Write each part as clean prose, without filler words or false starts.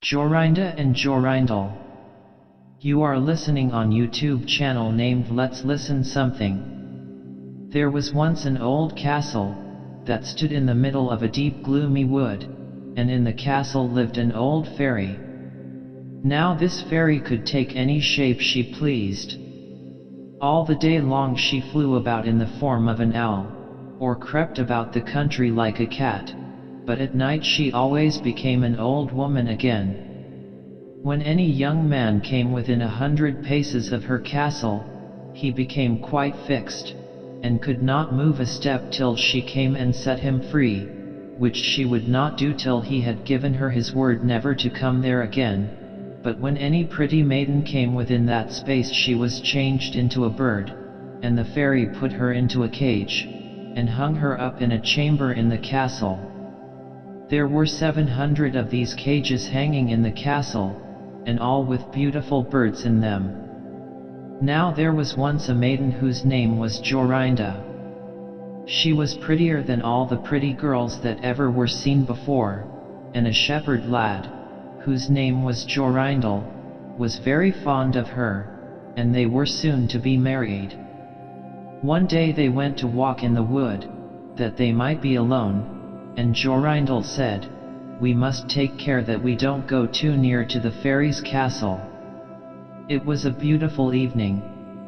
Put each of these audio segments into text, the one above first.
Jorinda and Jorindel. You are listening on YouTube channel named Let's Listen Something. There was once an old castle that stood in the middle of a deep gloomy wood, and in the castle lived an old fairy. Now this fairy could take any shape she pleased. All the day long she flew about in the form of an owl, or crept about the country like a cat, but at night she always became an old woman again. When any young man came within 100 paces of her castle, he became quite fixed, and could not move a step till she came and set him free, which she would not do till he had given her his word never to come there again. But when any pretty maiden came within that space she was changed into a bird, and the fairy put her into a cage, and hung her up in a chamber in the castle. There were 700 of these cages hanging in the castle, and all with beautiful birds in them. Now there was once a maiden whose name was Jorinda. She was prettier than all the pretty girls that ever were seen before, and a shepherd lad, whose name was Jorindel, was very fond of her, and they were soon to be married. One day they went to walk in the wood, that they might be alone, and Jorindel said, "We must take care that we don't go too near to the fairy's castle." It was a beautiful evening.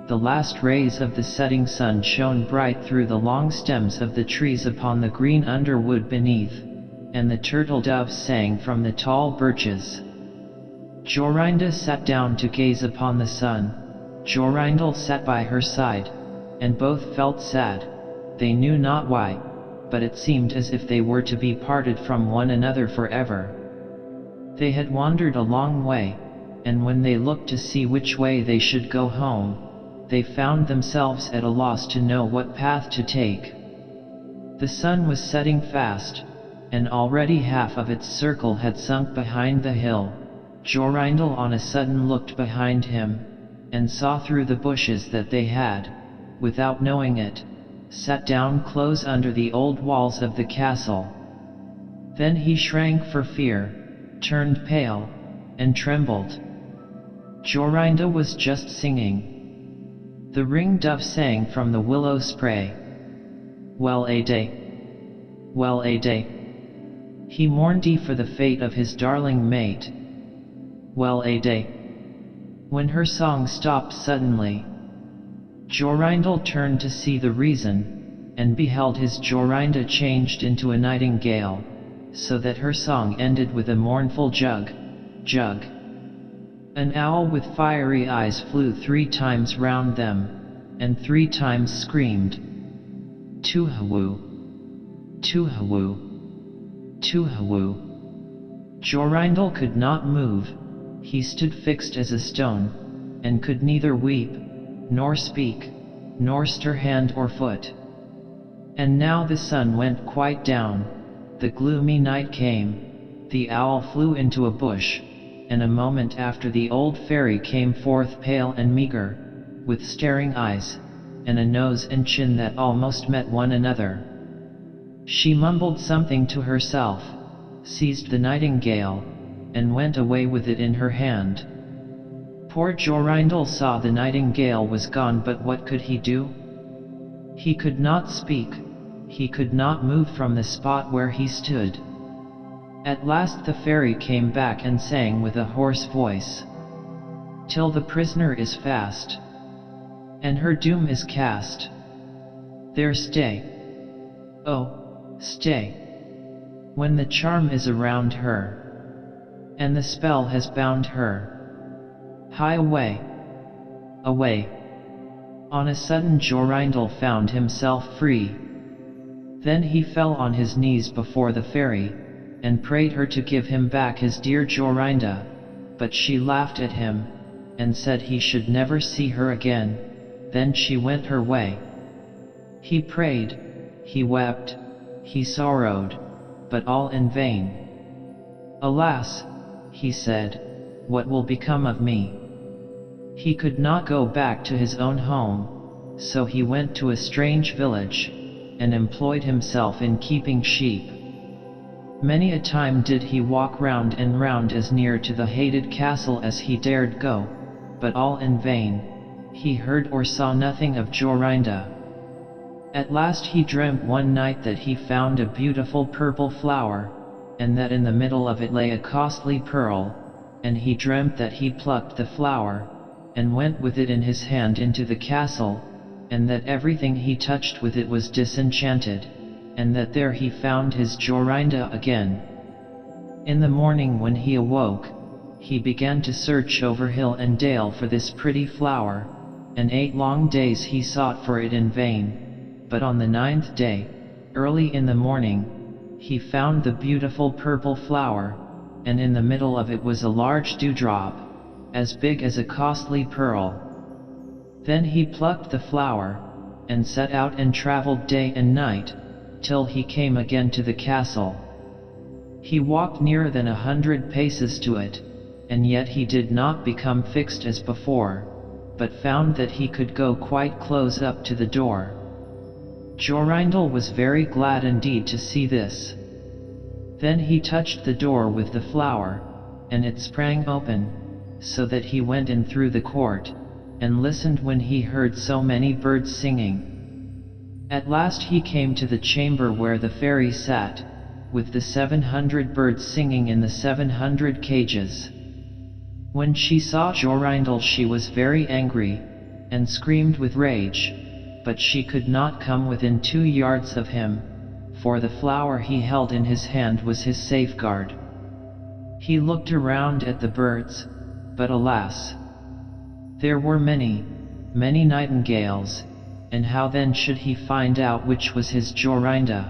The last rays of the setting sun shone bright through the long stems of the trees upon the green underwood beneath, and the turtle doves sang from the tall birches. Jorinda sat down to gaze upon the sun. Jorindel sat by her side, and both felt sad, they knew not why, but it seemed as if they were to be parted from one another forever. They had wandered a long way, and when they looked to see which way they should go home, they found themselves at a loss to know what path to take. The sun was setting fast, and already half of its circle had sunk behind the hill. Jorindel on a sudden looked behind him, and saw through the bushes that they had, without knowing it, sat down close under the old walls of the castle. Then he shrank for fear, turned pale, and trembled. Jorinda was just singing. The ring-dove sang from the willow spray. Well a day, well a day. He mourned for the fate of his darling mate. Well a day. When her song stopped suddenly, Jorindel turned to see the reason, and beheld his Jorinda changed into a nightingale, so that her song ended with a mournful jug, jug. An owl with fiery eyes flew 3 times round them, and 3 times screamed, "Too-ha-woo! Too-ha-woo! Too-ha-woo!" Jorindel could not move. He stood fixed as a stone, and could neither weep, nor speak, nor stir hand or foot. And now the sun went quite down, the gloomy night came, the owl flew into a bush, and a moment after the old fairy came forth pale and meager, with staring eyes, and a nose and chin that almost met one another. She mumbled something to herself, seized the nightingale, and went away with it in her hand. Poor Jorindel saw the nightingale was gone, but what could he do? He could not speak, he could not move from the spot where he stood. At last the fairy came back and sang with a hoarse voice, "Till the prisoner is fast, and her doom is cast, there stay, oh, stay. When the charm is around her, and the spell has bound her, hie away, away." On a sudden Jorindel found himself free. Then he fell on his knees before the fairy, and prayed her to give him back his dear Jorinda, but she laughed at him, and said he should never see her again. Then she went her way. He prayed, he wept, he sorrowed, but all in vain. "Alas," he said, "what will become of me?" He could not go back to his own home, so he went to a strange village, and employed himself in keeping sheep. Many a time did he walk round and round as near to the hated castle as he dared go, but all in vain. He heard or saw nothing of Jorinda. At last he dreamt one night that he found a beautiful purple flower, and that in the middle of it lay a costly pearl, and he dreamt that he plucked the flower, and went with it in his hand into the castle, and that everything he touched with it was disenchanted, and that there he found his Jorinda again. In the morning when he awoke, he began to search over hill and dale for this pretty flower, and 8 long days he sought for it in vain. But on the 9th day, early in the morning, he found the beautiful purple flower, and in the middle of it was a large dewdrop, as big as a costly pearl. Then he plucked the flower, and set out and traveled day and night, till he came again to the castle. He walked nearer than 100 paces to it, and yet he did not become fixed as before, but found that he could go quite close up to the door. Jorindel was very glad indeed to see this. Then he touched the door with the flower, and it sprang open, so that he went in through the court, and listened when he heard so many birds singing. At last he came to the chamber where the fairy sat, with the 700 birds singing in the 700 cages. When she saw Jorindel she was very angry, and screamed with rage, but she could not come within 2 yards of him, for the flower he held in his hand was his safeguard. He looked around at the birds, but alas! There were many, many nightingales, and how then should he find out which was his Jorinda?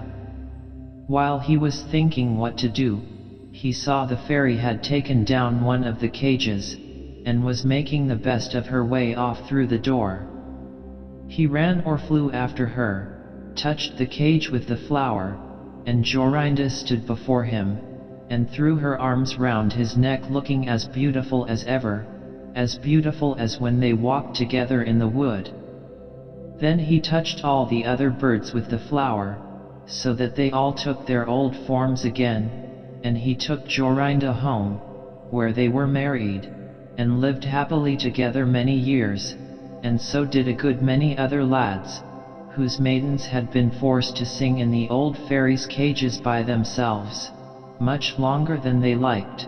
While he was thinking what to do, he saw the fairy had taken down one of the cages, and was making the best of her way off through the door. He ran or flew after her, touched the cage with the flower, and Jorinda stood before him, and threw her arms round his neck looking as beautiful as ever, as beautiful as when they walked together in the wood. Then he touched all the other birds with the flower, so that they all took their old forms again, and he took Jorinda home, where they were married, and lived happily together many years, and so did a good many other lads, whose maidens had been forced to sing in the old fairies' cages by themselves, much longer than they liked.